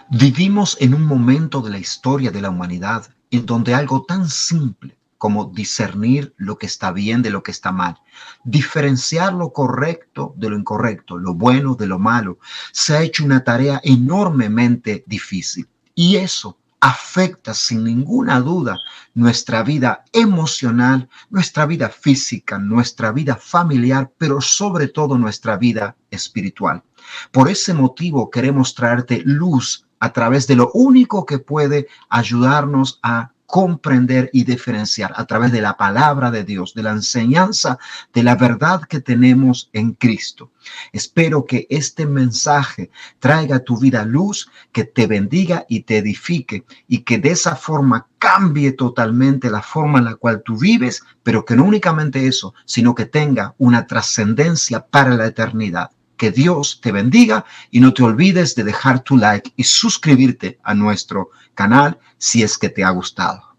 Vivimos en un momento de la historia de la humanidad en donde algo tan simple como discernir lo que está bien de lo que está mal, diferenciar lo correcto de lo incorrecto, lo bueno de lo malo, se ha hecho una tarea enormemente difícil. Y eso afecta sin ninguna duda nuestra vida emocional, nuestra vida física, nuestra vida familiar, pero sobre todo nuestra vida espiritual. Por ese motivo queremos traerte luz a través de lo único que puede ayudarnos a comprender y diferenciar a través de la palabra de Dios, de la enseñanza, de la verdad que tenemos en Cristo. Espero que este mensaje traiga a tu vida luz, que te bendiga y te edifique y que de esa forma cambie totalmente la forma en la cual tú vives, pero que no únicamente eso, sino que tenga una trascendencia para la eternidad. Que Dios te bendiga y no te olvides de dejar tu like y suscribirte a nuestro canal si es que te ha gustado.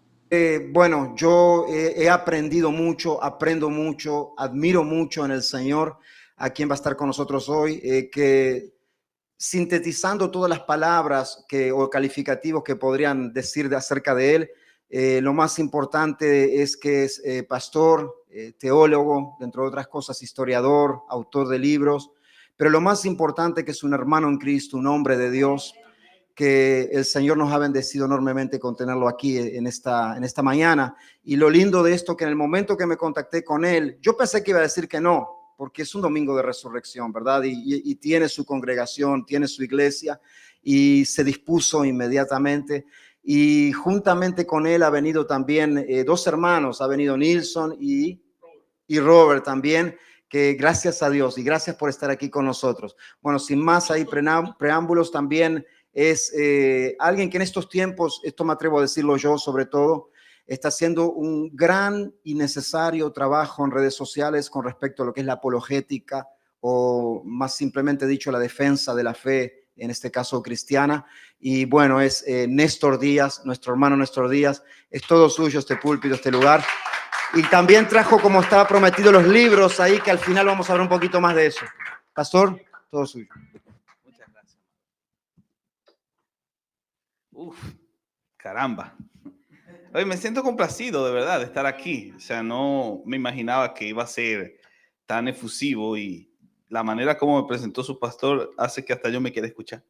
Bueno, yo he aprendido mucho, aprendo mucho, admiro mucho en el Señor, a quien va a estar con nosotros hoy, que sintetizando todas las palabras o calificativos que podrían decir acerca de él, lo más importante es que es pastor, teólogo, dentro de otras cosas, historiador, autor de libros, pero lo más importante que es un hermano en Cristo, un hombre de Dios, que el Señor nos ha bendecido enormemente con tenerlo aquí en esta mañana. Y lo lindo de esto, que en el momento que me contacté con él, yo pensé que iba a decir que no, porque es un domingo de resurrección, ¿verdad? Y tiene su congregación, tiene su iglesia, y se dispuso inmediatamente. Y juntamente con él ha venido también dos hermanos, ha venido Nilson y Robert también, que gracias a Dios y gracias por estar aquí con nosotros. Bueno, sin más hay preámbulos, también es alguien que en estos tiempos, esto me atrevo a decirlo yo sobre todo, está haciendo un gran y necesario trabajo en redes sociales con respecto a lo que es la apologética, o más simplemente dicho, la defensa de la fe, en este caso cristiana. Y bueno, es Néstor Díaz, nuestro hermano Néstor Díaz. Es todo suyo este púlpito, este lugar. Y también trajo, como estaba prometido, los libros ahí, que al final vamos a hablar un poquito más de eso. Pastor, todo suyo. Muchas gracias. Caramba. Oye, me siento complacido de verdad de estar aquí. O sea, no me imaginaba que iba a ser tan efusivo, y la manera como me presentó su pastor hace que hasta yo me quiera escuchar.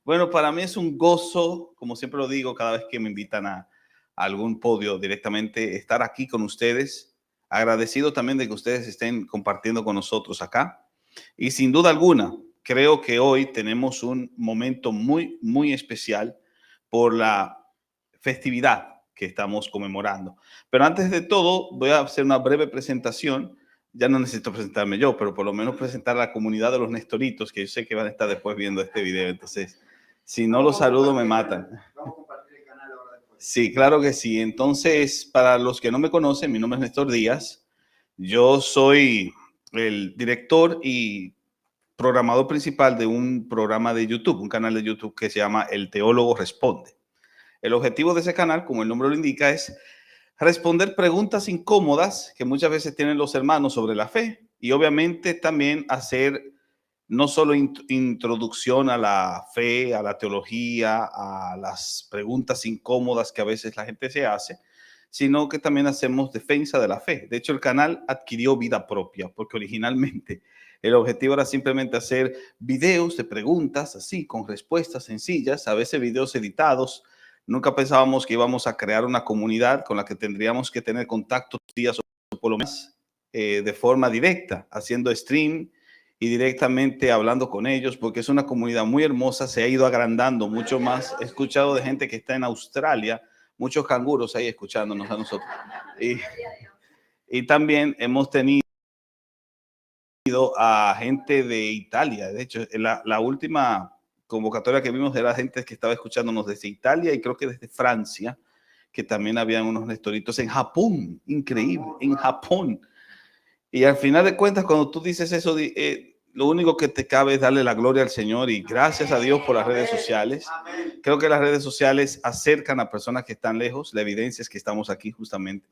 Bueno, para mí es un gozo, como siempre lo digo, cada vez que me invitan a algún podio directamente, estar aquí con ustedes. Agradecido también de que ustedes estén compartiendo con nosotros acá. Y sin duda alguna, creo que hoy tenemos un momento muy, muy especial por la festividad que estamos conmemorando. Pero antes de todo, voy a hacer una breve presentación. Ya no necesito presentarme yo, pero por lo menos presentar a la comunidad de los Nestoritos, que yo sé que van a estar después viendo este video. Entonces, si no los saludo, me matan. Vamos a compartir el canal ahora después. Sí, claro que sí. Entonces, para los que no me conocen, mi nombre es Néstor Díaz. Yo soy el director y programador principal de un programa de YouTube, un canal de YouTube que se llama El Teólogo Responde. El objetivo de ese canal, como el nombre lo indica, es responder preguntas incómodas que muchas veces tienen los hermanos sobre la fe, y obviamente también hacer no solo introducción a la fe, a la teología, a las preguntas incómodas que a veces la gente se hace, sino que también hacemos defensa de la fe. De hecho, el canal adquirió vida propia, porque originalmente el objetivo era simplemente hacer videos de preguntas así, con respuestas sencillas, a veces videos editados. Nunca pensábamos que íbamos a crear una comunidad con la que tendríamos que tener contacto días o por lo menos de forma directa, haciendo stream y directamente hablando con ellos, porque es una comunidad muy hermosa, se ha ido agrandando mucho más. He escuchado de gente que está en Australia, muchos canguros ahí escuchándonos a nosotros. Y también hemos tenido a gente de Italia. De hecho, la última convocatoria que vimos era gente que estaba escuchándonos desde Italia y creo que desde Francia, que también habían unos nestoritos en Japón. Increíble, en Japón. Y al final de cuentas, cuando tú dices eso, lo único que te cabe es darle la gloria al Señor, y gracias a Dios por las redes sociales. Creo que las redes sociales acercan a personas que están lejos. La evidencia es que estamos aquí justamente.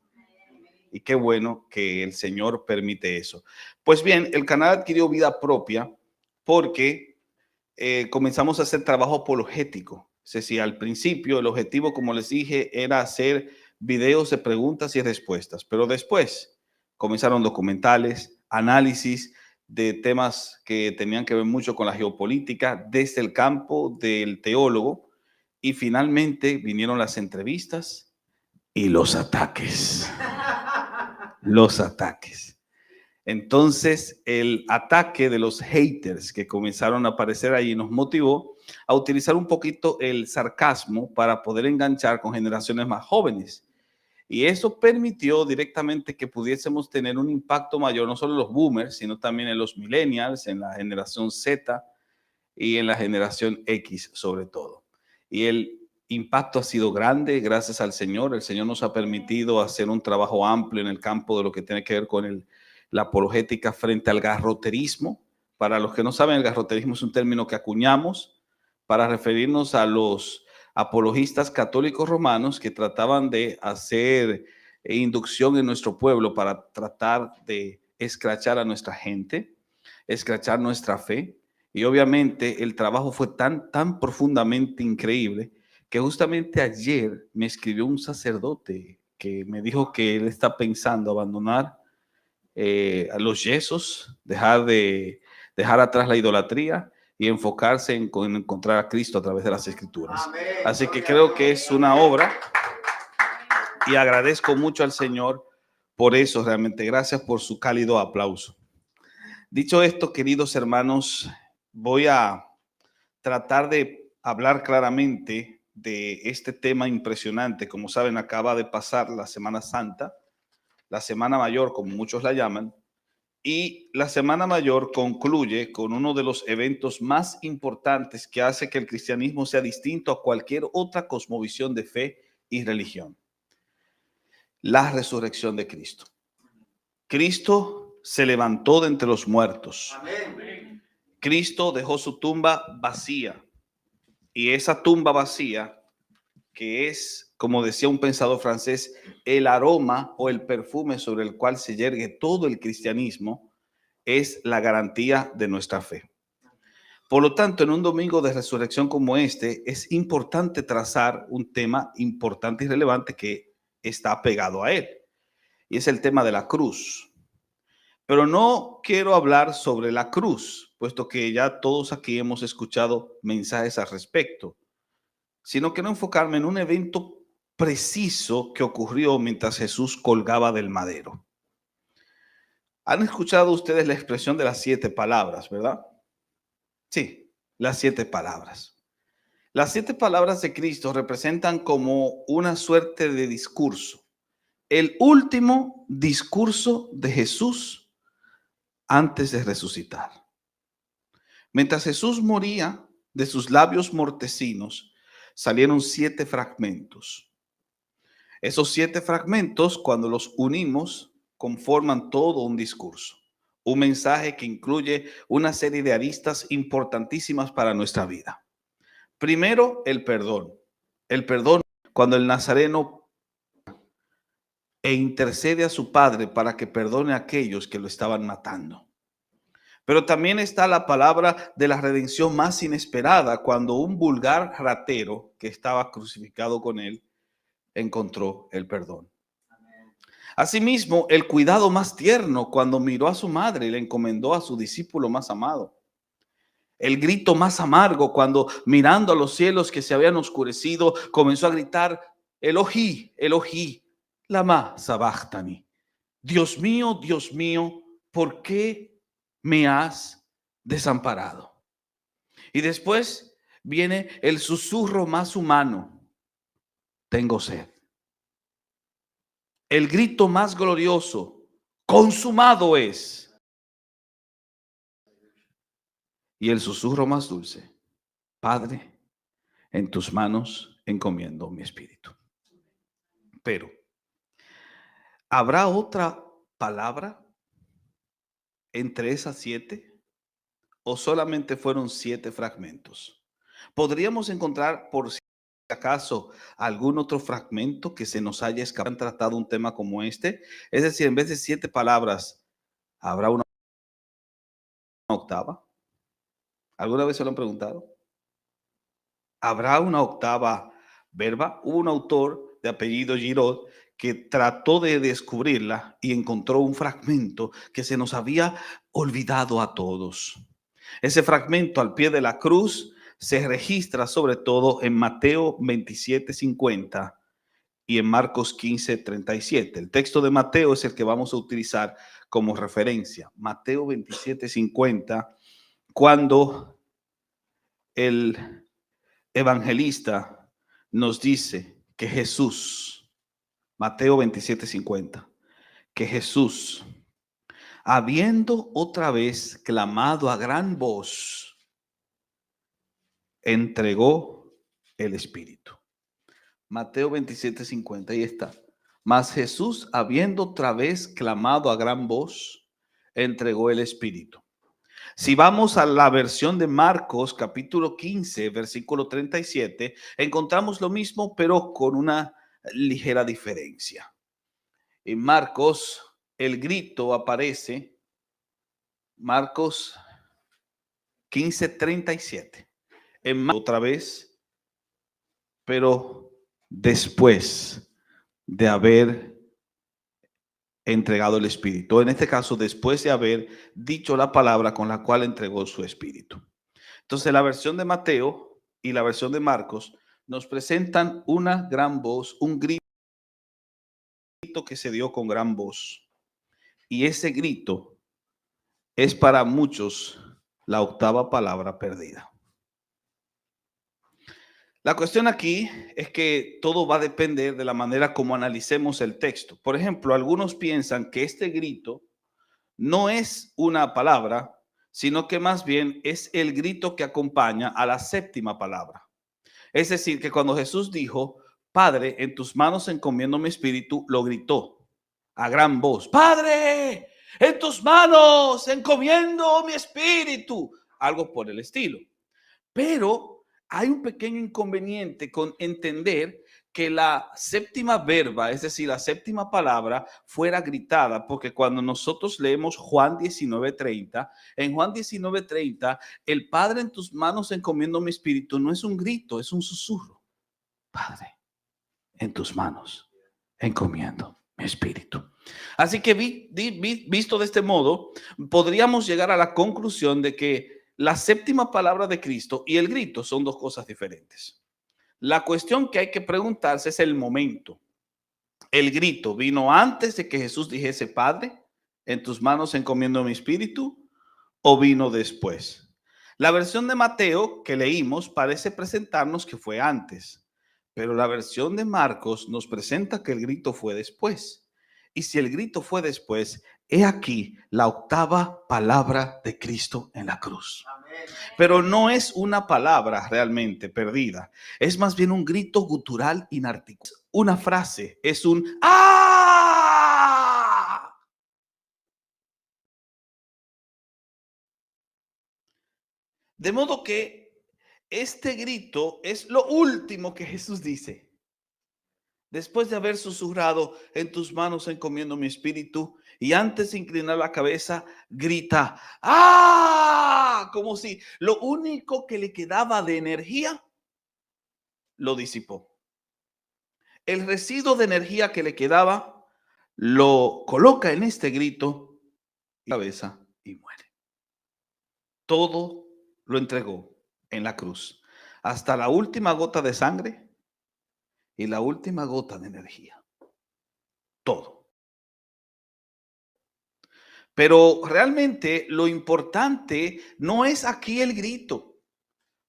Y qué bueno que el Señor permite eso. Pues bien, el canal adquirió vida propia porque comenzamos a hacer trabajo apologético. Es decir, al principio el objetivo, como les dije, era hacer videos de preguntas y respuestas, pero después comenzaron documentales, análisis de temas que tenían que ver mucho con la geopolítica desde el campo del teólogo, y finalmente vinieron las entrevistas y los ataques. Los ataques. Entonces, el ataque de los haters que comenzaron a aparecer ahí nos motivó a utilizar un poquito el sarcasmo para poder enganchar con generaciones más jóvenes. Y eso permitió directamente que pudiésemos tener un impacto mayor, no solo en los boomers, sino también en los millennials, en la generación Z y en la generación X sobre todo. Y el impacto ha sido grande, gracias al Señor. El Señor nos ha permitido hacer un trabajo amplio en el campo de lo que tiene que ver con la apologética frente al garroterismo. Para los que no saben, el garroterismo es un término que acuñamos para referirnos a los apologistas católicos romanos que trataban de hacer inducción en nuestro pueblo para tratar de escrachar a nuestra gente, escrachar nuestra fe. Y obviamente el trabajo fue tan profundamente increíble que justamente ayer me escribió un sacerdote que me dijo que él está pensando abandonar a los yesos, dejar atrás la idolatría y enfocarse en encontrar a Cristo a través de las Escrituras. Amén. Así que creo que es una obra y agradezco mucho al Señor por eso. Realmente gracias por su cálido aplauso. Dicho esto, queridos hermanos, voy a tratar de hablar claramente de este tema impresionante. Como saben, acaba de pasar la Semana Santa, la Semana Mayor, como muchos la llaman, y la Semana Mayor concluye con uno de los eventos más importantes que hace que el cristianismo sea distinto a cualquier otra cosmovisión de fe y religión: la resurrección de Cristo. Cristo se levantó de entre los muertos. Amén. Cristo dejó su tumba vacía, y esa tumba vacía, que es, como decía un pensador francés, el aroma o el perfume sobre el cual se yergue todo el cristianismo, es la garantía de nuestra fe. Por lo tanto, en un domingo de resurrección como este, es importante trazar un tema importante y relevante que está pegado a él, y es el tema de la cruz. Pero no quiero hablar sobre la cruz, puesto que ya todos aquí hemos escuchado mensajes al respecto, sino quiero enfocarme en un evento preciso que ocurrió mientras Jesús colgaba del madero. ¿Han escuchado ustedes la expresión de las 7 palabras, verdad? Sí, las 7 palabras. Las 7 palabras de Cristo representan como una suerte de discurso, el último discurso de Jesús antes de resucitar. Mientras Jesús moría, de sus labios mortecinos salieron 7 fragmentos. Esos 7 fragmentos, cuando los unimos, conforman todo un discurso, un mensaje que incluye una serie de aristas importantísimas para nuestra vida. Primero, el perdón. El perdón cuando el nazareno intercede a su padre para que perdone a aquellos que lo estaban matando. Pero también está la palabra de la redención más inesperada, cuando un vulgar ratero que estaba crucificado con él encontró el perdón. Asimismo, el cuidado más tierno cuando miró a su madre y le encomendó a su discípulo más amado. El grito más amargo cuando, mirando a los cielos que se habían oscurecido, comenzó a gritar: Elohí, Elohí, lama sabachthani. Dios mío, ¿por qué me has desamparado? Y después viene el susurro más humano: tengo sed. El grito más glorioso: consumado es. Y el susurro más dulce: Padre, en tus manos encomiendo mi espíritu. Pero, ¿habrá otra palabra entre esas 7? ¿O solamente fueron 7 fragmentos? ¿Podríamos encontrar, por si acaso, algún otro fragmento que se nos haya escapado en tratado un tema como este? Es decir, en vez de 7 palabras, ¿habrá una octava? ¿Alguna vez se lo han preguntado? ¿Habrá una octava verba? Hubo un autor de apellido Giraud que trató de descubrirla y encontró un fragmento que se nos había olvidado a todos. Ese fragmento al pie de la cruz se registra sobre todo en Mateo 27:50 y en Marcos 15:37. El texto de Mateo es el que vamos a utilizar como referencia. Mateo 27:50, cuando el evangelista nos dice que Jesús, Mateo 27:50, que Jesús, habiendo otra vez clamado a gran voz, entregó el Espíritu. Mateo 27:50, ahí está. Mas Jesús, habiendo otra vez clamado a gran voz, entregó el Espíritu. Si vamos a la versión de Marcos, capítulo 15, versículo 37, encontramos lo mismo, pero con una ligera diferencia. En Marcos, el grito aparece, Marcos 15:37. En Marcos, otra vez, pero después de haber entregado el Espíritu. En este caso, después de haber dicho la palabra con la cual entregó su Espíritu. Entonces, la versión de Mateo y la versión de Marcos nos presentan una gran voz, un grito que se dio con gran voz. Y ese grito es para muchos la octava palabra perdida. La cuestión aquí es que todo va a depender de la manera como analicemos el texto. Por ejemplo, algunos piensan que este grito no es una palabra, sino que más bien es el grito que acompaña a la séptima palabra. Es decir, que cuando Jesús dijo, Padre, en tus manos encomiendo mi espíritu, lo gritó a gran voz, Padre, en tus manos encomiendo mi espíritu, algo por el estilo. Pero hay un pequeño inconveniente con entender que la séptima verba, es decir, la séptima palabra, fuera gritada, porque cuando nosotros leemos Juan 19:30, en Juan 19:30, el Padre, en tus manos encomiendo mi espíritu, no es un grito, es un susurro. Padre, en tus manos encomiendo mi espíritu. Así que visto de este modo, podríamos llegar a la conclusión de que la séptima palabra de Cristo y el grito son dos cosas diferentes. La cuestión que hay que preguntarse es el momento. ¿El grito vino antes de que Jesús dijese, Padre, en tus manos encomiendo mi espíritu, o vino después? La versión de Mateo que leímos parece presentarnos que fue antes, pero la versión de Marcos nos presenta que el grito fue después. Y si el grito fue después, he aquí la octava palabra de Cristo en la cruz. Pero no es una palabra realmente perdida. Es más bien un grito gutural inarticulado. Una frase, es un ¡ah! De modo que este grito es lo último que Jesús dice. Después de haber susurrado, en tus manos encomiendo mi espíritu, y antes de inclinar la cabeza, grita, ¡ah! Como si lo único que le quedaba de energía lo disipó. El residuo de energía que le quedaba lo coloca en este grito, cabeza, y muere. Todo lo entregó en la cruz, hasta la última gota de sangre y la última gota de energía. Todo. Pero realmente lo importante no es aquí el grito.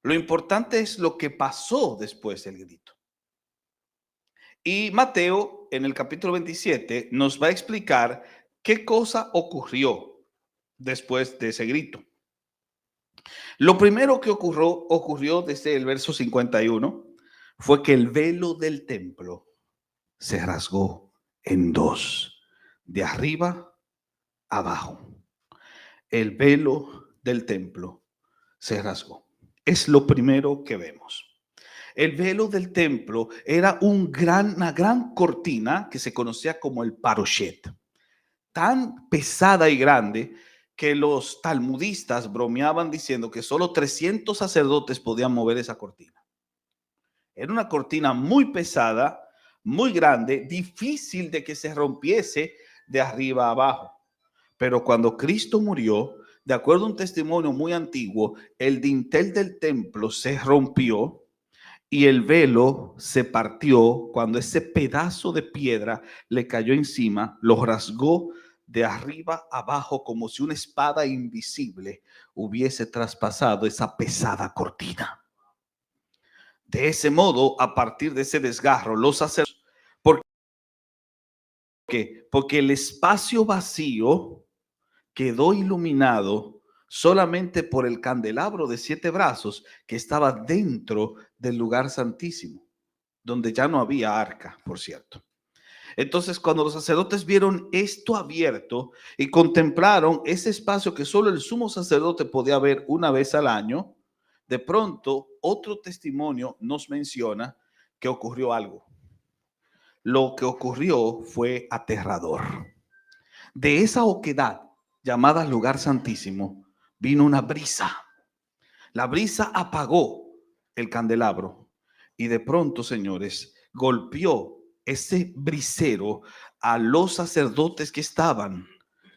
Lo importante es lo que pasó después del grito. Y Mateo, en el capítulo 27, nos va a explicar qué cosa ocurrió después de ese grito. Lo primero que ocurrió desde el verso 51 fue que el velo del templo se rasgó en dos, de arriba abajo. El velo del templo se rasgó. Es lo primero que vemos. El velo del templo era una gran cortina que se conocía como el parochet, tan pesada y grande que los talmudistas bromeaban diciendo que solo 300 sacerdotes podían mover esa cortina. Era una cortina muy pesada, muy grande, difícil de que se rompiese de arriba a abajo. Pero cuando Cristo murió, de acuerdo a un testimonio muy antiguo, el dintel del templo se rompió y el velo se partió cuando ese pedazo de piedra le cayó encima, lo rasgó de arriba abajo como si una espada invisible hubiese traspasado esa pesada cortina. De ese modo, a partir de ese desgarro, los sacerdotes, ¿por qué? Porque el espacio vacío quedó iluminado solamente por el candelabro de 7 brazos que estaba dentro del lugar santísimo, donde ya no había arca, por cierto. Entonces, cuando los sacerdotes vieron esto abierto y contemplaron ese espacio que solo el sumo sacerdote podía ver una vez al año, de pronto otro testimonio nos menciona que ocurrió algo. Lo que ocurrió fue aterrador. De esa oquedad llamada lugar santísimo vino una brisa. La brisa apagó el candelabro y de pronto, señores, golpeó ese brisero a los sacerdotes que estaban.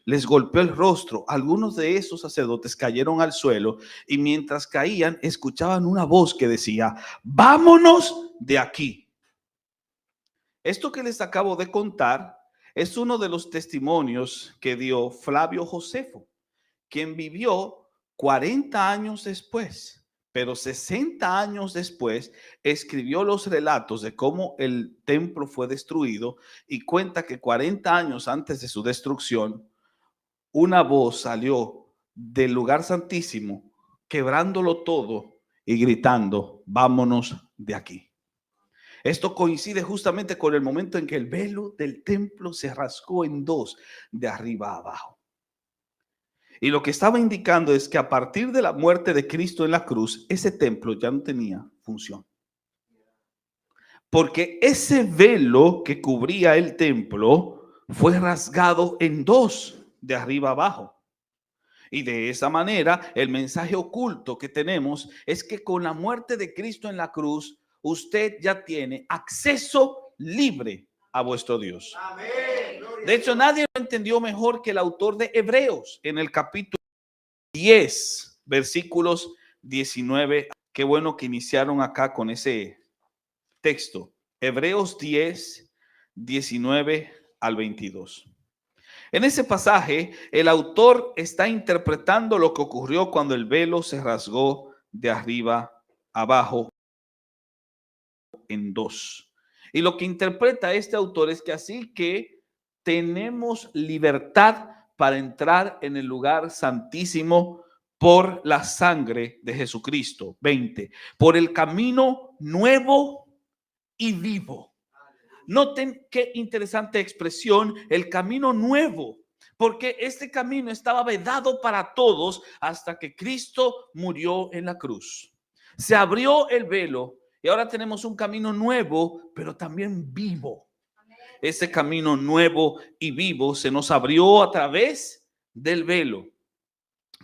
Les golpeó el rostro. Algunos de esos sacerdotes cayeron al suelo y mientras caían escuchaban una voz que decía: vámonos de aquí. Esto que les acabo de contar es uno de los testimonios que dio Flavio Josefo, quien vivió 40 años después, pero 60 años después escribió los relatos de cómo el templo fue destruido y cuenta que 40 años antes de su destrucción, una voz salió del lugar santísimo, quebrándolo todo y gritando: vámonos de aquí. Esto coincide justamente con el momento en que el velo del templo se rasgó en dos, de arriba a abajo. Y lo que estaba indicando es que a partir de la muerte de Cristo en la cruz, ese templo ya no tenía función. Porque ese velo que cubría el templo fue rasgado en dos, de arriba a abajo. Y de esa manera, el mensaje oculto que tenemos es que con la muerte de Cristo en la cruz, usted ya tiene acceso libre a vuestro Dios. Amén. De hecho, nadie lo entendió mejor que el autor de Hebreos en el capítulo 10, versículos 19. Qué bueno que iniciaron acá con ese texto. Hebreos 10, 19 al 22. En ese pasaje, el autor está interpretando lo que ocurrió cuando el velo se rasgó de arriba abajo en dos. Y lo que interpreta este autor es que así que tenemos libertad para entrar en el lugar santísimo por la sangre de Jesucristo. 20. Por el camino nuevo y vivo. Noten qué interesante expresión, el camino nuevo, porque este camino estaba vedado para todos hasta que Cristo murió en la cruz. Se abrió el velo y ahora tenemos un camino nuevo, pero también vivo. Ese camino nuevo y vivo se nos abrió a través del velo,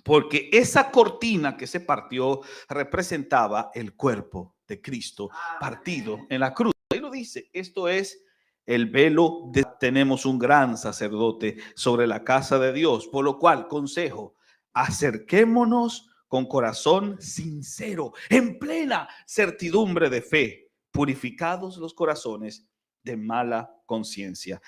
porque esa cortina que se partió representaba el cuerpo de Cristo partido en la cruz. Ahí lo dice, esto es el velo. Tenemos un gran sacerdote sobre la casa de Dios, por lo cual, consejo, acerquémonos con corazón sincero, en plena certidumbre de fe, purificados los corazones de mala conciencia.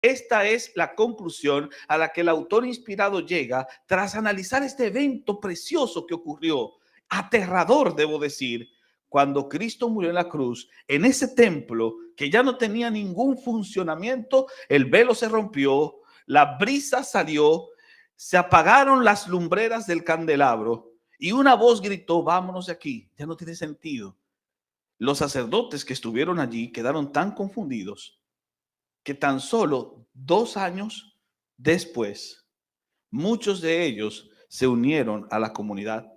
Esta es la conclusión a la que el autor inspirado llega tras analizar este evento precioso que ocurrió, aterrador, debo decir, cuando Cristo murió en la cruz. En ese templo que ya no tenía ningún funcionamiento, el velo se rompió, la brisa salió, se apagaron las lumbreras del candelabro y una voz gritó: vámonos de aquí, ya no tiene sentido. Los sacerdotes que estuvieron allí quedaron tan confundidos que tan solo 2 años después, muchos de ellos se unieron a la comunidad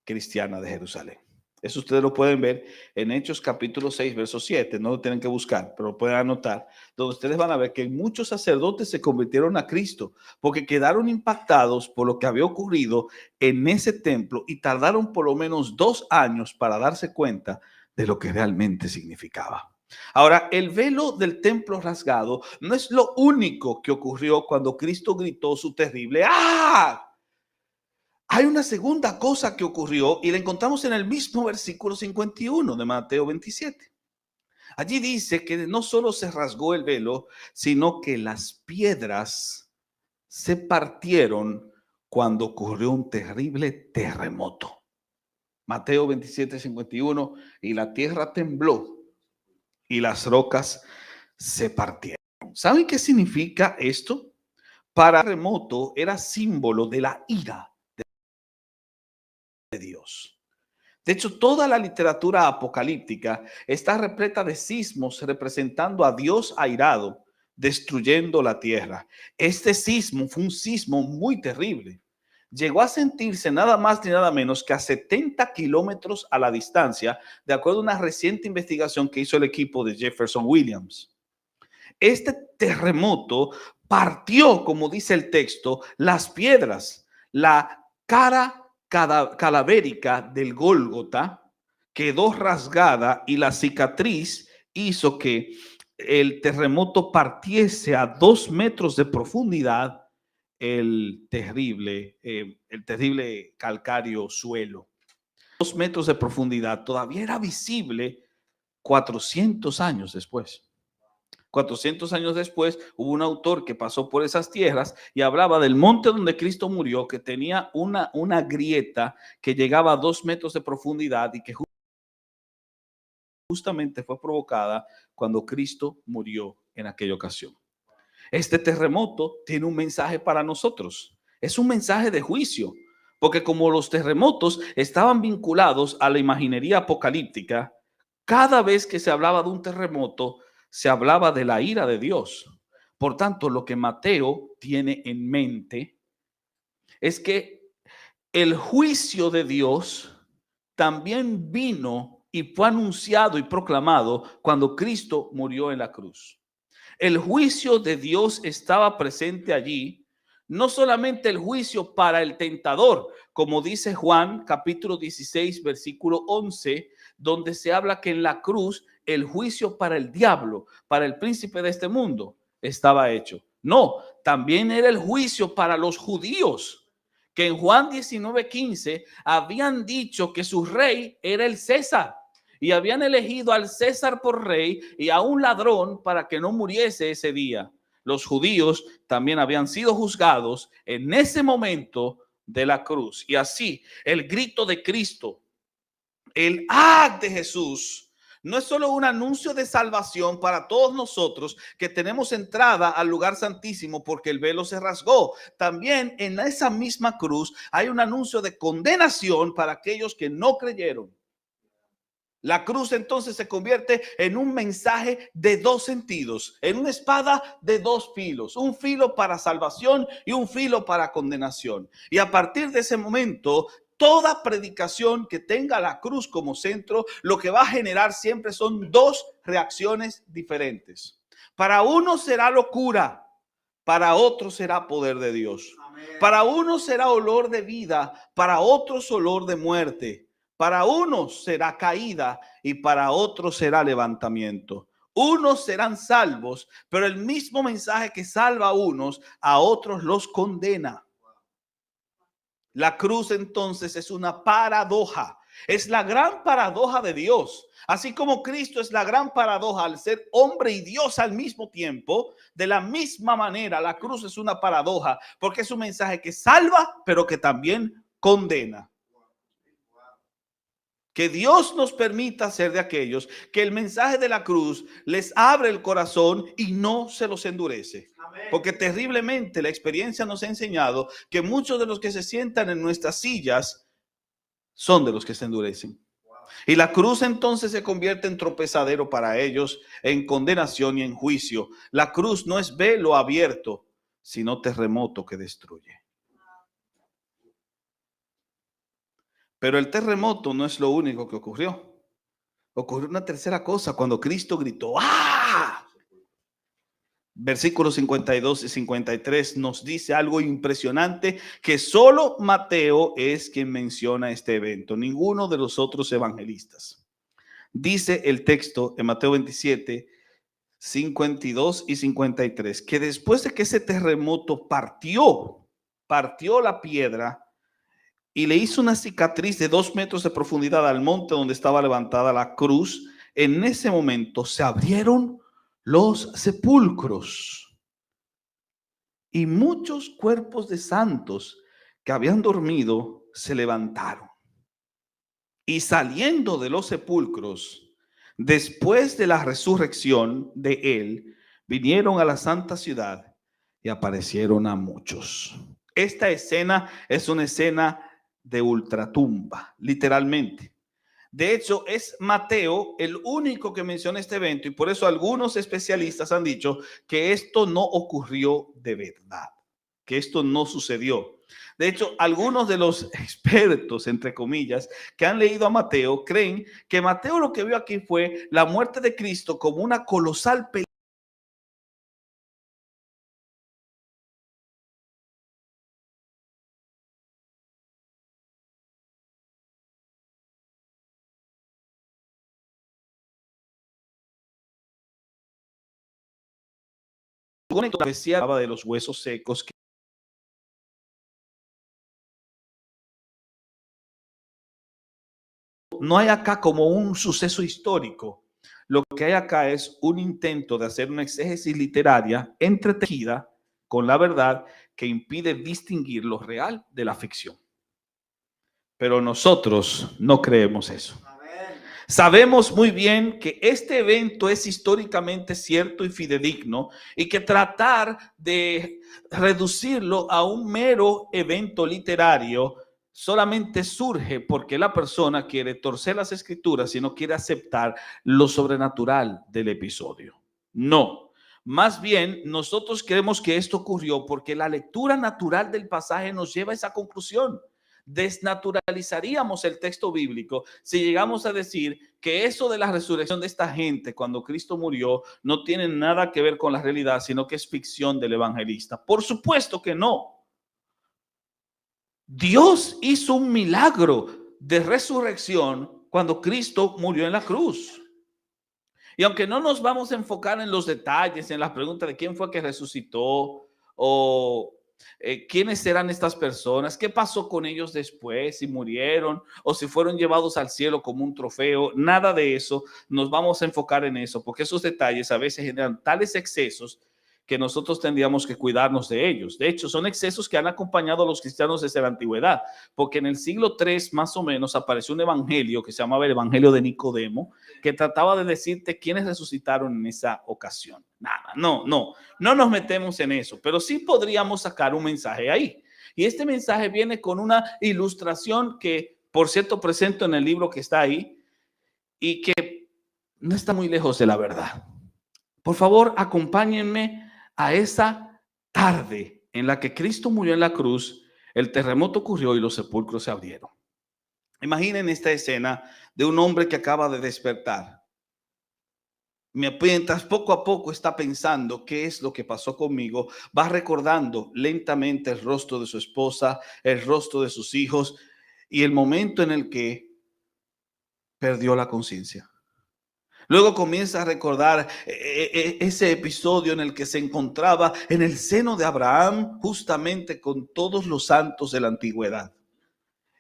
cristiana de Jerusalén. Eso ustedes lo pueden ver en Hechos capítulo 6, verso 7. No lo tienen que buscar, pero lo pueden anotar. Donde ustedes van a ver que muchos sacerdotes se convirtieron a Cristo porque quedaron impactados por lo que había ocurrido en ese templo y tardaron por lo menos 2 años para darse cuenta de lo que realmente significaba. Ahora, el velo del templo rasgado no es lo único que ocurrió cuando Cristo gritó su terrible ¡ah! Hay una segunda cosa que ocurrió y la encontramos en el mismo versículo 51 de Mateo 27. Allí dice que no solo se rasgó el velo, sino que las piedras se partieron cuando ocurrió un terrible terremoto. Mateo 27, 51, y la tierra tembló y las rocas se partieron. ¿Saben qué significa esto? Para el terremoto era símbolo de la ira de Dios. De hecho, toda la literatura apocalíptica está repleta de sismos representando a Dios airado, destruyendo la tierra. Este sismo fue un sismo muy terrible. Llegó a sentirse nada más ni nada menos que a 70 kilómetros a la distancia, de acuerdo a una reciente investigación que hizo el equipo de Jefferson Williams. Este terremoto partió, como dice el texto, las piedras, la cara calavérica del Gólgota quedó rasgada y la cicatriz hizo que el terremoto partiese a 2 metros de profundidad el terrible calcáreo suelo. 2 metros de profundidad todavía era visible 400 años después. 400 años después, hubo un autor que pasó por esas tierras y hablaba del monte donde Cristo murió, que tenía una grieta que llegaba a 2 metros de profundidad y que justamente fue provocada cuando Cristo murió en aquella ocasión. Este terremoto tiene un mensaje para nosotros. Es un mensaje de juicio, porque como los terremotos estaban vinculados a la imaginería apocalíptica, cada vez que se hablaba de un terremoto, se hablaba de la ira de Dios. Por tanto, lo que Mateo tiene en mente es que el juicio de Dios también vino y fue anunciado y proclamado cuando Cristo murió en la cruz. El juicio de Dios estaba presente allí, no solamente el juicio para el tentador, como dice Juan capítulo 16, versículo 11, donde se habla que en la cruz el juicio para el diablo, para el príncipe de este mundo, estaba hecho. No, también era el juicio para los judíos, que en Juan 19:15 habían dicho que su rey era el César. Y habían elegido al César por rey y a un ladrón para que no muriese ese día. Los judíos también habían sido juzgados en ese momento de la cruz. Y así, el grito de Cristo, el ¡ah! De Jesús, no es solo un anuncio de salvación para todos nosotros que tenemos entrada al lugar santísimo porque el velo se rasgó. También en esa misma cruz hay un anuncio de condenación para aquellos que no creyeron. La cruz entonces se convierte en un mensaje de 2 sentidos, en una espada de 2 filos, un filo para salvación y un filo para condenación. Y a partir de ese momento, toda predicación que tenga la cruz como centro, lo que va a generar siempre son 2 reacciones diferentes. Para uno será locura, para otros será poder de Dios. Para unos será olor de vida, para otros olor de muerte. Para unos será caída y para otros será levantamiento. Unos serán salvos, pero el mismo mensaje que salva a unos, a otros los condena. La cruz entonces es una paradoja. Es la gran paradoja de Dios. Así como Cristo es la gran paradoja al ser hombre y Dios al mismo tiempo, de la misma manera la cruz es una paradoja porque es un mensaje que salva, pero que también condena. Que Dios nos permita ser de aquellos que el mensaje de la cruz les abre el corazón y no se los endurece. Porque terriblemente la experiencia nos ha enseñado que muchos de los que se sientan en nuestras sillas son de los que se endurecen. Y la cruz entonces se convierte en tropezadero para ellos, en condenación y en juicio. La cruz no es velo abierto, sino terremoto que destruye. Pero el terremoto no es lo único que ocurrió. Ocurrió una tercera cosa cuando Cristo gritó, ¡ah! Versículos 52 y 53 nos dice algo impresionante que solo Mateo es quien menciona este evento, ninguno de los otros evangelistas. Dice el texto en Mateo 27, 52 y 53, que después de que ese terremoto partió la piedra y le hizo una cicatriz de 2 metros de profundidad al monte donde estaba levantada la cruz, en ese momento se abrieron los sepulcros y muchos cuerpos de santos que habían dormido se levantaron. Y saliendo de los sepulcros, después de la resurrección de él, vinieron a la santa ciudad y aparecieron a muchos. Esta escena es una escena de ultratumba, literalmente. De hecho, es Mateo el único que menciona este evento y por eso algunos especialistas han dicho que esto no ocurrió de verdad, que esto no sucedió. De hecho, algunos de los expertos, entre comillas, que han leído a Mateo, creen que Mateo lo que vio aquí fue la muerte de Cristo como una colosal película de los huesos secos. No hay acá como un suceso histórico. Lo que hay acá es un intento de hacer una exégesis literaria entretejida con la verdad que impide distinguir lo real de la ficción. Pero nosotros no creemos eso. Sabemos muy bien que este evento es históricamente cierto y fidedigno y que tratar de reducirlo a un mero evento literario solamente surge porque la persona quiere torcer las escrituras y no quiere aceptar lo sobrenatural del episodio. No, más bien nosotros creemos que esto ocurrió porque la lectura natural del pasaje nos lleva a esa conclusión. Desnaturalizaríamos el texto bíblico si llegamos a decir que eso de la resurrección de esta gente cuando Cristo murió no tiene nada que ver con la realidad, sino que es ficción del evangelista. Por supuesto que no. Dios hizo un milagro de resurrección cuando Cristo murió en la cruz. Y aunque no nos vamos a enfocar en los detalles, en las preguntas de quién fue que resucitó o quiénes eran estas personas, qué pasó con ellos después, si murieron o si fueron llevados al cielo como un trofeo, nada de eso nos vamos a enfocar en eso, porque esos detalles a veces generan tales excesos que nosotros tendríamos que cuidarnos de ellos. De hecho, son excesos que han acompañado a los cristianos desde la antigüedad, porque en el siglo III más o menos apareció un evangelio que se llamaba el Evangelio de Nicodemo, que trataba de decirte quiénes resucitaron en esa ocasión. Nada, no nos metemos en eso, pero sí podríamos sacar un mensaje ahí. Y este mensaje viene con una ilustración que, por cierto, presento en el libro que está ahí y que no está muy lejos de la verdad. Por favor, acompáñenme a esa tarde en la que Cristo murió en la cruz, el terremoto ocurrió y los sepulcros se abrieron. Imaginen esta escena de un hombre que acaba de despertar. Mientras poco a poco está pensando qué es lo que pasó conmigo, va recordando lentamente el rostro de su esposa, el rostro de sus hijos y el momento en el que perdió la conciencia. Luego comienza a recordar ese episodio en el que se encontraba en el seno de Abraham, justamente con todos los santos de la antigüedad.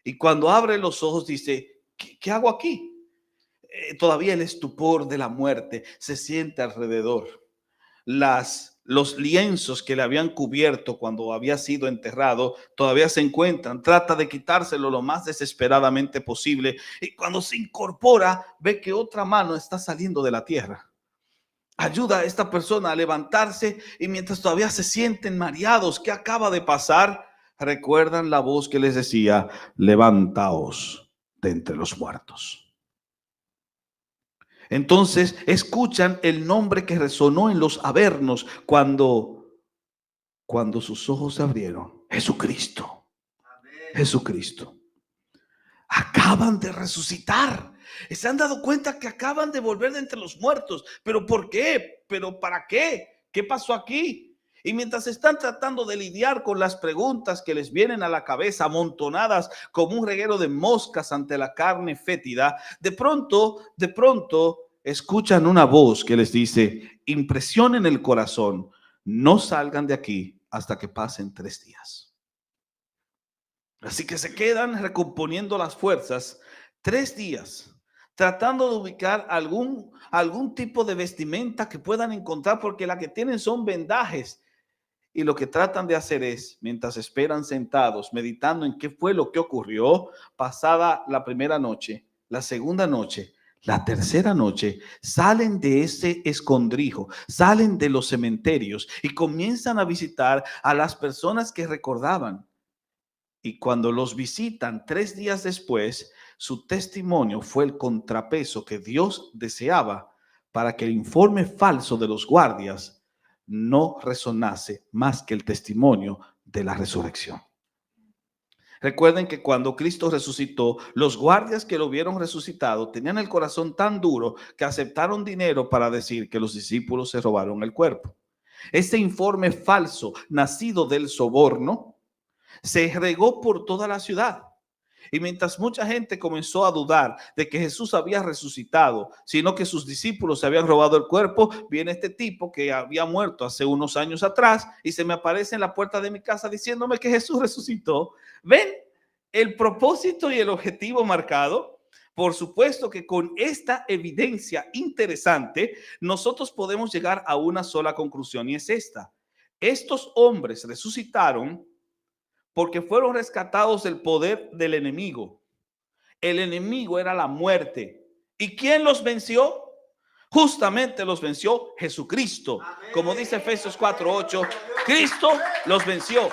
Y cuando abre los ojos dice, ¿qué hago aquí? Todavía el estupor de la muerte se siente alrededor. Los lienzos que le habían cubierto cuando había sido enterrado todavía se encuentran. Trata de quitárselo lo más desesperadamente posible y cuando se incorpora ve que otra mano está saliendo de la tierra. Ayuda a esta persona a levantarse y mientras todavía se sienten mareados, ¿qué acaba de pasar? Recuerdan la voz que les decía, levantaos de entre los muertos. Entonces escuchan el nombre que resonó en los avernos cuando sus ojos se abrieron. Jesucristo. Jesucristo. acaban de resucitar. Se han dado cuenta que acaban de volver de entre los muertos. ¿Pero por qué? ¿Pero para qué? ¿Qué pasó aquí? Y mientras están tratando de lidiar con las preguntas que les vienen a la cabeza, amontonadas como un reguero de moscas ante la carne fétida, de pronto, escuchan una voz que les dice: impresionen el corazón, no salgan de aquí hasta que pasen 3 días. Así que se quedan recomponiendo las fuerzas 3 días, tratando de ubicar algún tipo de vestimenta que puedan encontrar, porque la que tienen son vendajes. Y lo que tratan de hacer es, mientras esperan sentados, meditando en qué fue lo que ocurrió, pasada la primera noche, la segunda noche, la tercera noche, salen de ese escondrijo, salen de los cementerios y comienzan a visitar a las personas que recordaban. Y cuando los visitan 3 días después, su testimonio fue el contrapeso que Dios deseaba para que el informe falso de los guardias no resonase más que el testimonio de la resurrección. Recuerden que cuando Cristo resucitó, los guardias que lo vieron resucitado tenían el corazón tan duro que aceptaron dinero para decir que los discípulos se robaron el cuerpo. Este informe falso, nacido del soborno, se regó por toda la ciudad. Y mientras mucha gente comenzó a dudar de que Jesús había resucitado, sino que sus discípulos se habían robado el cuerpo, viene este tipo que había muerto hace unos años atrás y se me aparece en la puerta de mi casa diciéndome que Jesús resucitó. ¿Ven el propósito y el objetivo marcado? Por supuesto que con esta evidencia interesante, nosotros podemos llegar a una sola conclusión, y es esta: estos hombres resucitaron porque fueron rescatados del poder del enemigo. El enemigo era la muerte. ¿Y quién los venció? Justamente los venció Jesucristo. Como dice Efesios 4:8, Cristo los venció.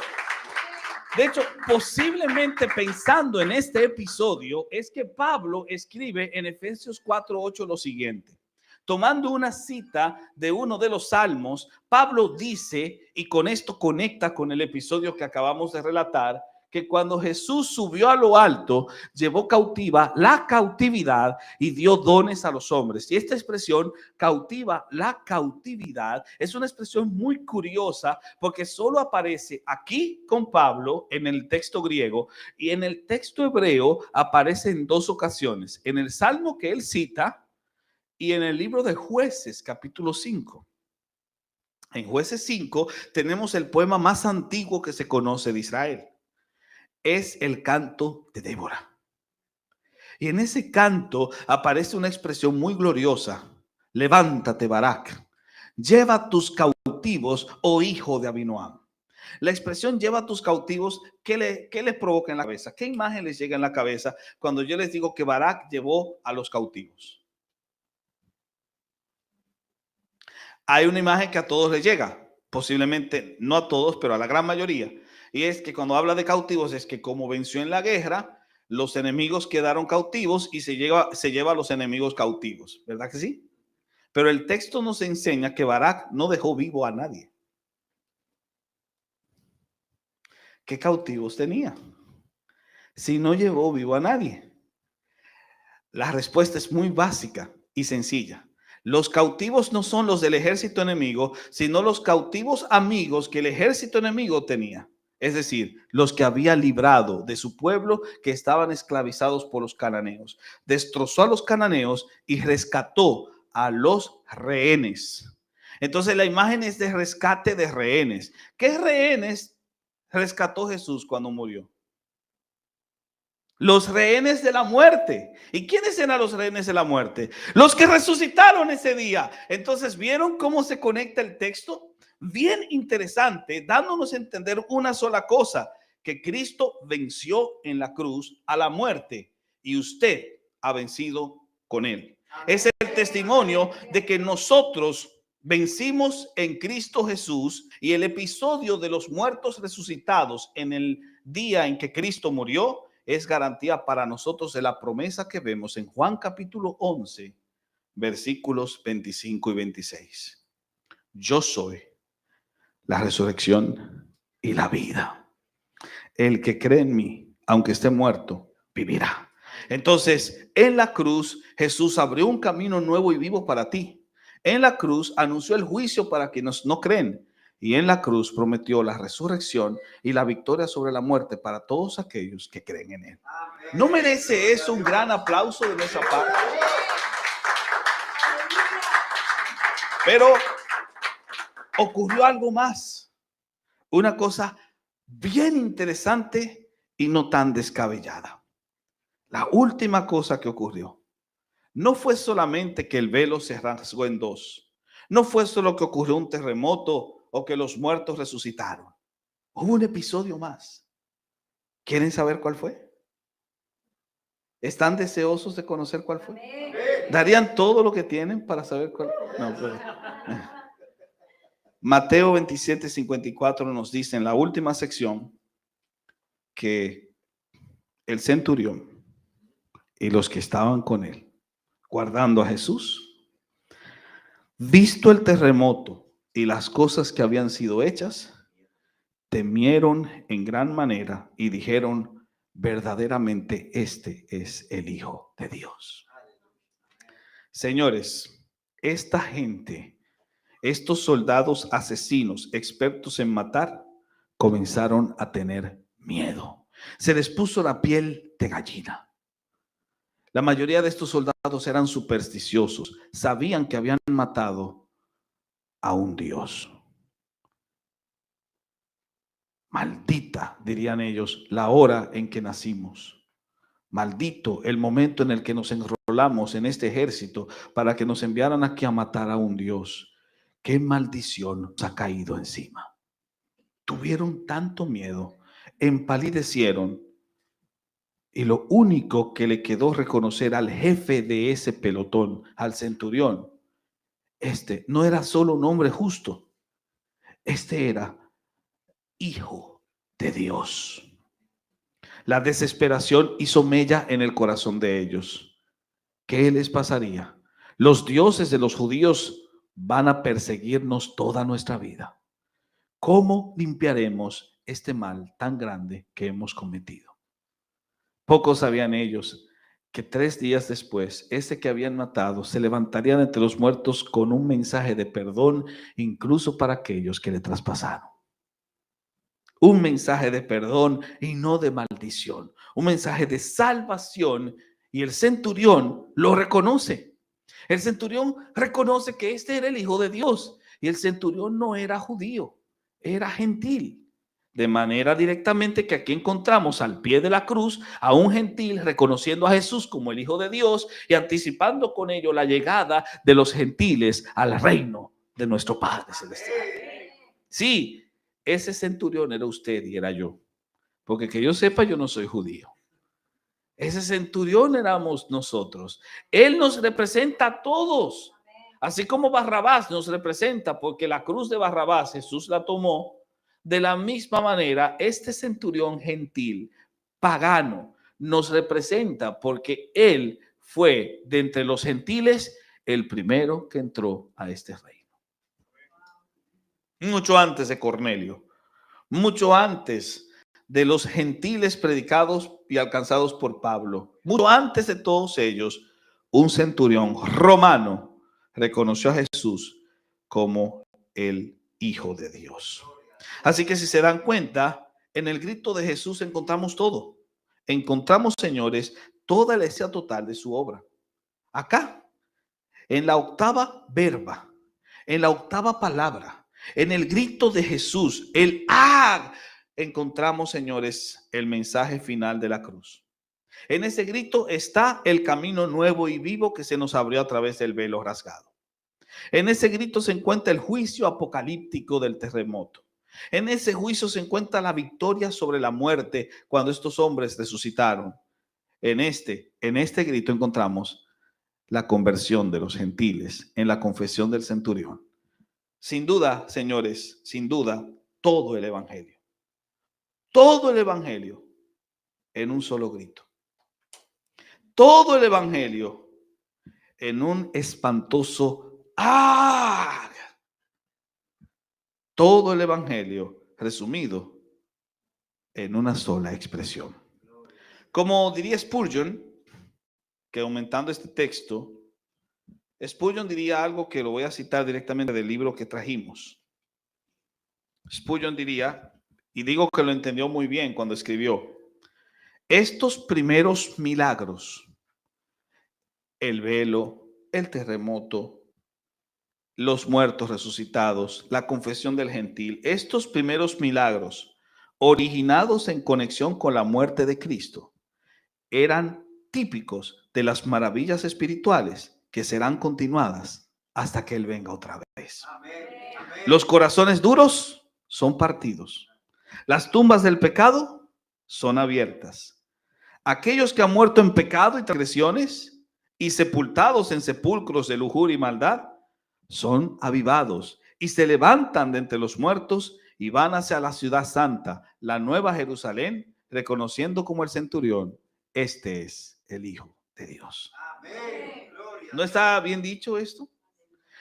De hecho, posiblemente pensando en este episodio, es que Pablo escribe en Efesios 4:8 lo siguiente. Tomando una cita de uno de los salmos, Pablo dice, y con esto conecta con el episodio que acabamos de relatar, que cuando Jesús subió a lo alto, llevó cautiva la cautividad y dio dones a los hombres. Y esta expresión, cautiva la cautividad, es una expresión muy curiosa porque solo aparece aquí con Pablo en el texto griego, y en el texto hebreo aparece en 2 ocasiones, en el salmo que él cita y en el libro de Jueces, capítulo 5. En Jueces 5 tenemos el poema más antiguo que se conoce de Israel. Es el canto de Débora. Y en ese canto aparece una expresión muy gloriosa: levántate, Barak, lleva tus cautivos, oh hijo de Abinoam. La expresión lleva tus cautivos, ¿qué le provoca en la cabeza? ¿Qué imagen les llega en la cabeza cuando yo les digo que Barak llevó a los cautivos? Hay una imagen que a todos les llega, posiblemente no a todos, pero a la gran mayoría. Y es que cuando habla de cautivos, es que como venció en la guerra, los enemigos quedaron cautivos y se lleva a los enemigos cautivos. ¿Verdad que sí? Pero el texto nos enseña que Barak no dejó vivo a nadie. ¿Qué cautivos tenía si no llevó vivo a nadie? La respuesta es muy básica y sencilla. Los cautivos no son los del ejército enemigo, sino los cautivos amigos que el ejército enemigo tenía. Es decir, los que había librado de su pueblo que estaban esclavizados por los cananeos. Destrozó a los cananeos y rescató a los rehenes. Entonces la imagen es de rescate de rehenes. ¿Qué rehenes rescató Jesús cuando murió? Los rehenes de la muerte. ¿Y quiénes eran los rehenes de la muerte? Los que resucitaron ese día. Entonces, ¿vieron cómo se conecta el texto? Bien interesante, dándonos a entender una sola cosa: que Cristo venció en la cruz a la muerte y usted ha vencido con él. Es el testimonio de que nosotros vencimos en Cristo Jesús, y el episodio de los muertos resucitados en el día en que Cristo murió es garantía para nosotros de la promesa que vemos en Juan capítulo 11, versículos 25 y 26. Yo soy la resurrección y la vida. El que cree en mí, aunque esté muerto, vivirá. Entonces, en la cruz, Jesús abrió un camino nuevo y vivo para ti. En la cruz anunció el juicio para quienes no creen. Y en la cruz prometió la resurrección y la victoria sobre la muerte para todos aquellos que creen en él. ¿No merece eso un gran aplauso de nuestra parte? Pero ocurrió algo más. Una cosa bien interesante y no tan descabellada. La última cosa que ocurrió no fue solamente que el velo se rasgó en dos. No fue solo que ocurrió un terremoto o que los muertos resucitaron. Hubo un episodio más. ¿Quieren saber cuál fue? ¿Están deseosos de conocer cuál fue? ¿Darían todo lo que tienen para saber cuál? No, pero... Mateo 27:54 nos dice en la última sección que el centurión y los que estaban con él, guardando a Jesús, visto el terremoto y las cosas que habían sido hechas, temieron en gran manera y dijeron, verdaderamente este es el Hijo de Dios. Señores, esta gente, estos soldados asesinos, expertos en matar, comenzaron a tener miedo. Se les puso la piel de gallina. La mayoría de estos soldados eran supersticiosos, sabían que habían matado a un Dios. Maldita, dirían ellos, la hora en que nacimos. Maldito el momento en el que nos enrolamos en este ejército para que nos enviaran aquí a matar a un Dios. ¿Qué maldición nos ha caído encima? Tuvieron tanto miedo, empalidecieron. Y lo único que le quedó reconocer al jefe de ese pelotón, al centurión, este no era solo un hombre justo, este era hijo de Dios. La desesperación hizo mella en el corazón de ellos. ¿Qué les pasaría? Los dioses de los judíos van a perseguirnos toda nuestra vida. ¿Cómo limpiaremos este mal tan grande que hemos cometido? Pocos sabían ellos que 3 días después, ese que habían matado se levantaría de entre los muertos con un mensaje de perdón, incluso para aquellos que le traspasaron. Un mensaje de perdón y no de maldición. Un mensaje de salvación, y el centurión lo reconoce. El centurión reconoce que este era el Hijo de Dios, y el centurión no era judío, era gentil. De manera directamente que aquí encontramos al pie de la cruz a un gentil reconociendo a Jesús como el Hijo de Dios y anticipando con ello la llegada de los gentiles al reino de nuestro Padre Celestial. Sí, ese centurión era usted y era yo, porque que yo sepa, yo no soy judío. Ese centurión éramos nosotros. Él nos representa a todos, así como Barrabás nos representa, porque la cruz de Barrabás Jesús la tomó. De la misma manera, este centurión gentil, pagano, nos representa porque él fue de entre los gentiles el primero que entró a este reino. Mucho antes de Cornelio, mucho antes de los gentiles predicados y alcanzados por Pablo, mucho antes de todos ellos, un centurión romano reconoció a Jesús como el Hijo de Dios. Así que si se dan cuenta, en el grito de Jesús encontramos todo. Encontramos, señores, toda la esencia total de su obra. Acá, en la octava verba, en la octava palabra, en el grito de Jesús, el ¡ah!, encontramos, señores, el mensaje final de la cruz. En ese grito está el camino nuevo y vivo que se nos abrió a través del velo rasgado. En ese grito se encuentra el juicio apocalíptico del terremoto. En ese juicio se encuentra la victoria sobre la muerte cuando estos hombres resucitaron. En este grito encontramos la conversión de los gentiles en la confesión del centurión. Sin duda, señores, sin duda, todo el evangelio en un solo grito. Todo el evangelio en un espantoso ¡ah! Todo el evangelio resumido en una sola expresión. Como diría Spurgeon, que aumentando este texto, Spurgeon diría algo que lo voy a citar directamente del libro que trajimos. Spurgeon diría, y digo que lo entendió muy bien cuando escribió, estos primeros milagros, el velo, el terremoto, los muertos resucitados, la confesión del gentil, estos primeros milagros originados en conexión con la muerte de Cristo, eran típicos de las maravillas espirituales que serán continuadas hasta que Él venga otra vez. Amén. Los corazones duros son partidos. Las tumbas del pecado son abiertas. Aquellos que han muerto en pecado y transgresiones y sepultados en sepulcros de lujuria y maldad son avivados y se levantan de entre los muertos y van hacia la ciudad santa, la nueva Jerusalén, reconociendo como el centurión, este es el Hijo de Dios. Amén. ¿No está bien dicho esto?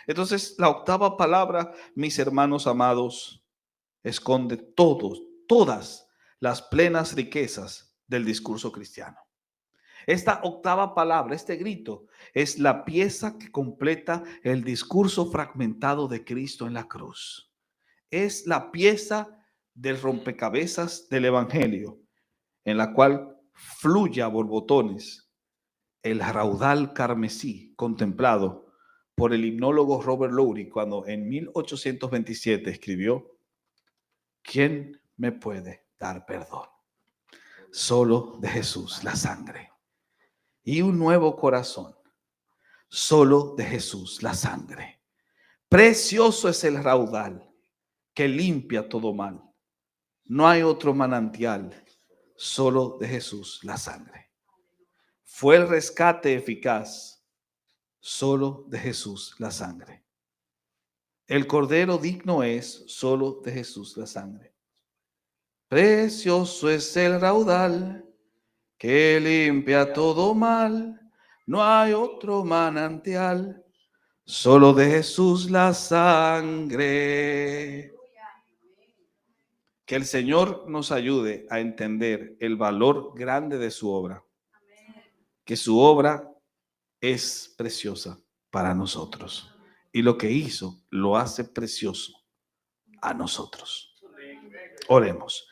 Entonces, la octava palabra, mis hermanos amados, esconde todas las plenas riquezas del discurso cristiano. Esta octava palabra, este grito, es la pieza que completa el discurso fragmentado de Cristo en la cruz. Es la pieza del rompecabezas del Evangelio, en la cual fluye a borbotones el raudal carmesí contemplado por el himnólogo Robert Lowry cuando en 1827 escribió: ¿quién me puede dar perdón? Solo de Jesús la sangre. Y un nuevo corazón. Solo de Jesús la sangre. Precioso es el raudal que limpia todo mal. No hay otro manantial. Solo de Jesús la sangre. Fue el rescate eficaz. Solo de Jesús la sangre. El cordero digno es solo de Jesús la sangre. Precioso es el raudal que limpia todo mal. No hay otro manantial, solo de Jesús la sangre. Que el Señor nos ayude a entender el valor grande de su obra. Que su obra es preciosa para nosotros. Y lo que hizo lo hace precioso a nosotros. Oremos.